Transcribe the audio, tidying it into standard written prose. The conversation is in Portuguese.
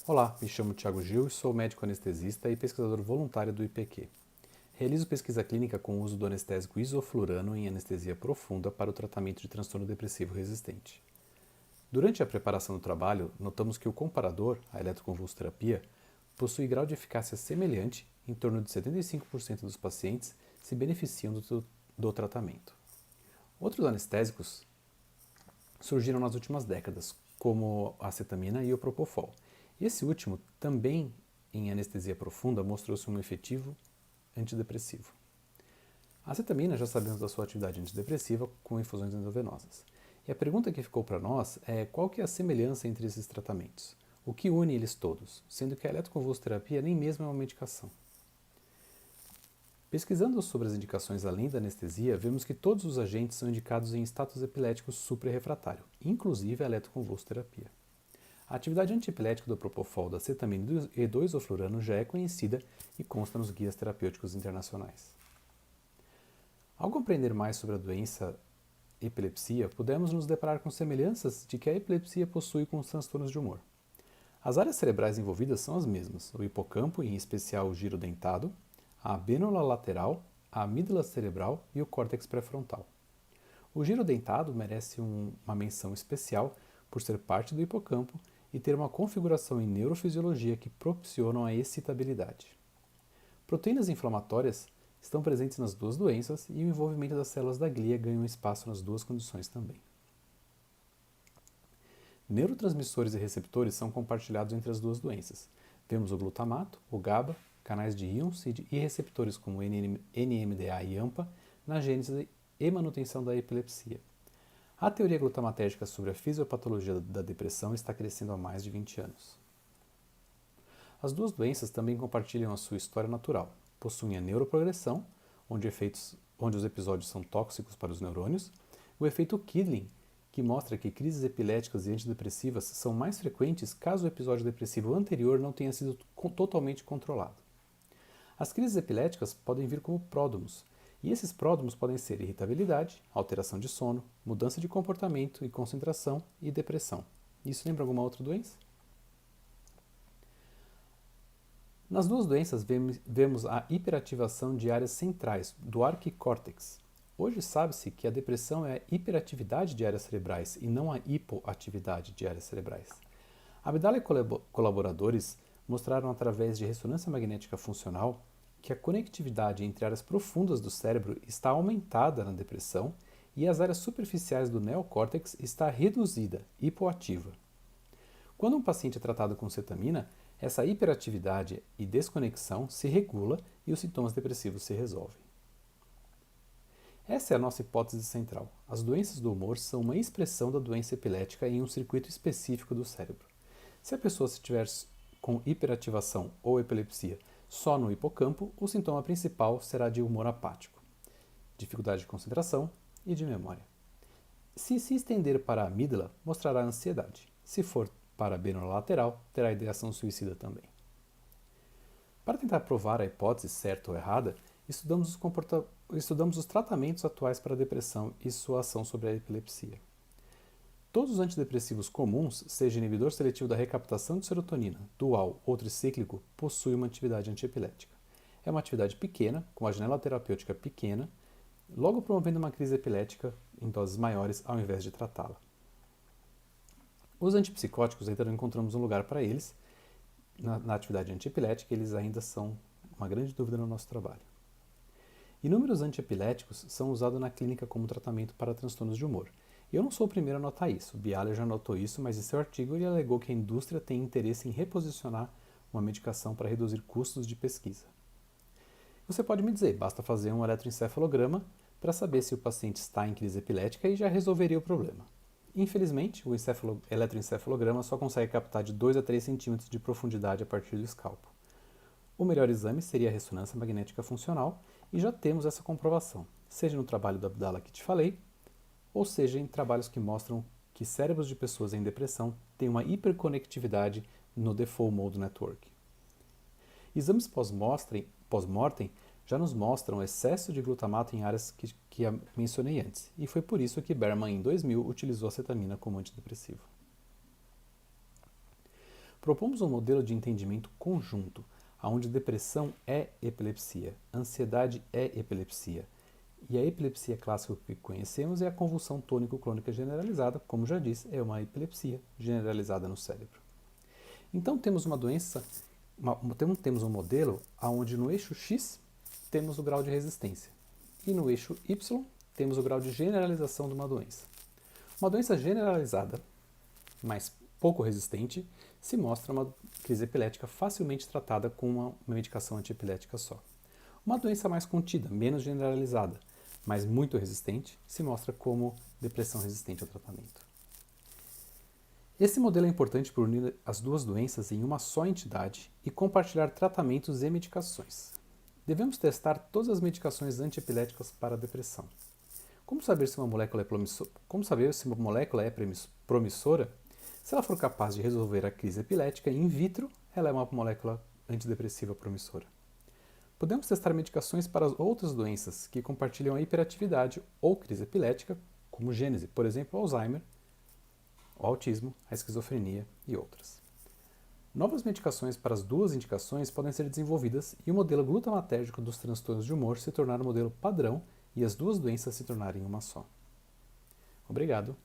Olá, me chamo Thiago Gil e sou médico anestesista e pesquisador voluntário do IPQ. Realizo pesquisa clínica com o uso do anestésico isoflurano em anestesia profunda para o tratamento de transtorno depressivo resistente. Durante a preparação do trabalho, notamos que o comparador, a eletroconvulsoterapia, possui grau de eficácia semelhante, em torno de 75% dos pacientes se beneficiam do tratamento. Outros anestésicos surgiram nas últimas décadas, como a acetamina e o propofol. Esse último, também em anestesia profunda, mostrou-se um efetivo antidepressivo. A acetamina já sabemos da sua atividade antidepressiva com infusões endovenosas. E a pergunta que ficou para nós é qual que é a semelhança entre esses tratamentos? O que une eles todos, sendo que a eletroconvulsoterapia nem mesmo é uma medicação? Pesquisando sobre as indicações além da anestesia, vemos que todos os agentes são indicados em status epilético suprarrefratário, inclusive a eletroconvulsoterapia. A atividade antiepilética do propofol, da acetamina e do isoflurano já é conhecida e consta nos guias terapêuticos internacionais. Ao compreender mais sobre a doença epilepsia, pudemos nos deparar com semelhanças de que a epilepsia possui com os transtornos de humor. As áreas cerebrais envolvidas são as mesmas, o hipocampo, em especial o giro dentado, a abênula lateral, a amígdala cerebral e o córtex pré-frontal. O giro dentado merece uma menção especial por ser parte do hipocampo e ter uma configuração em neurofisiologia que propiciona a excitabilidade. Proteínas inflamatórias estão presentes nas duas doenças e o envolvimento das células da glia ganha espaço nas duas condições também. Neurotransmissores e receptores são compartilhados entre as duas doenças. Temos o glutamato, o GABA, canais de íons e receptores como NMDA e AMPA na gênese e manutenção da epilepsia. A teoria glutamatérgica sobre a fisiopatologia da depressão está crescendo há mais de 20 anos. As duas doenças também compartilham a sua história natural. Possuem a neuroprogressão, onde os episódios são tóxicos para os neurônios, o efeito Kidling, que mostra que crises epiléticas e antidepressivas são mais frequentes caso o episódio depressivo anterior não tenha sido totalmente controlado. As crises epiléticas podem vir como pródromos, e esses pródromos podem ser irritabilidade, alteração de sono, mudança de comportamento e concentração e depressão. Isso lembra alguma outra doença? Nas duas doenças vemos a hiperativação de áreas centrais do arquicórtex. Hoje sabe-se que a depressão é a hiperatividade de áreas cerebrais e não a hipoatividade de áreas cerebrais. Abdala e colaboradores mostraram através de ressonância magnética funcional que a conectividade entre áreas profundas do cérebro está aumentada na depressão e as áreas superficiais do neocórtex está reduzida, hipoativa. Quando um paciente é tratado com cetamina, essa hiperatividade e desconexão se regula e os sintomas depressivos se resolvem. Essa é a nossa hipótese central. As doenças do humor são uma expressão da doença epilética em um circuito específico do cérebro. Se a pessoa estiver com hiperativação ou epilepsia só no hipocampo, o sintoma principal será de humor apático, dificuldade de concentração e de memória. Se estender para a amígdala, mostrará ansiedade. Se for para a abênula lateral, terá ideação suicida também. Para tentar provar a hipótese certa ou errada, estudamos os tratamentos atuais para a depressão e sua ação sobre a epilepsia. Todos os antidepressivos comuns, seja inibidor seletivo da recaptação de serotonina, dual ou tricíclico, possuem uma atividade antiepilética. É uma atividade pequena, com uma janela terapêutica pequena, logo promovendo uma crise epilética em doses maiores ao invés de tratá-la. Os antipsicóticos ainda não encontramos um lugar para eles na atividade antiepilética, eles ainda são uma grande dúvida no nosso trabalho. Inúmeros antiepiléticos são usados na clínica como tratamento para transtornos de humor. Eu não sou o primeiro a notar isso, Bialer já notou isso, mas em seu artigo ele alegou que a indústria tem interesse em reposicionar uma medicação para reduzir custos de pesquisa. Você pode me dizer, basta fazer um eletroencefalograma para saber se o paciente está em crise epilética e já resolveria o problema. Infelizmente, o eletroencefalograma só consegue captar de 2 a 3 centímetros de profundidade a partir do escalpo. O melhor exame seria a ressonância magnética funcional e já temos essa comprovação, seja no trabalho do Abdala que te falei, ou seja em trabalhos que mostram que cérebros de pessoas em depressão têm uma hiperconectividade no Default Mode Network. Exames pós-mortem já nos mostram excesso de glutamato em áreas que mencionei antes, e foi por isso que Berman, em 2000, utilizou a cetamina como antidepressivo. Propomos um modelo de entendimento conjunto, onde depressão é epilepsia, ansiedade é epilepsia, e a epilepsia clássica que conhecemos é a convulsão tônico-clônica generalizada, como já disse, é uma epilepsia generalizada no cérebro. Então temos uma doença, temos um modelo onde no eixo X temos o grau de resistência e no eixo Y temos o grau de generalização de uma doença. Uma doença generalizada, mas pouco resistente, se mostra uma crise epilética facilmente tratada com uma medicação antiepilética só. Uma doença mais contida, menos generalizada, mas muito resistente, se mostra como depressão resistente ao tratamento. Esse modelo é importante por unir as duas doenças em uma só entidade e compartilhar tratamentos e medicações. Devemos testar todas as medicações antiepiléticas para a depressão. Como saber se uma molécula é promissora? Se ela for capaz de resolver a crise epilética in vitro, ela é uma molécula antidepressiva promissora. Podemos testar medicações para outras doenças que compartilham a hiperatividade ou crise epilética, como gênese, por exemplo, o Alzheimer, o autismo, a esquizofrenia e outras. Novas medicações para as duas indicações podem ser desenvolvidas e o modelo glutamatérgico dos transtornos de humor se tornar um modelo padrão e as duas doenças se tornarem uma só. Obrigado